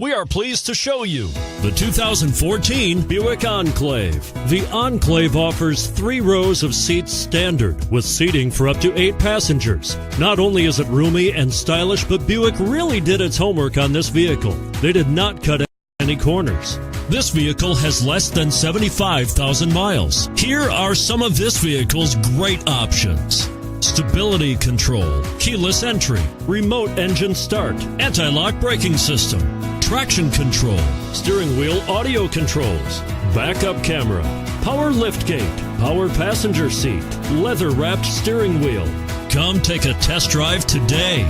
We are pleased to show you the 2014 Buick Enclave. The Enclave offers 3 rows of seats standard with seating for up to 8 passengers. Not only is it roomy and stylish, but Buick really did its homework on this vehicle. They did not cut any corners. This vehicle has less than 75,000 miles. Here are some of this vehicle's great options: stability control, keyless entry, remote engine start, anti-lock braking system, traction control, steering wheel audio controls, backup camera, power liftgate, power passenger seat, leather-wrapped steering wheel. Come take a test drive today.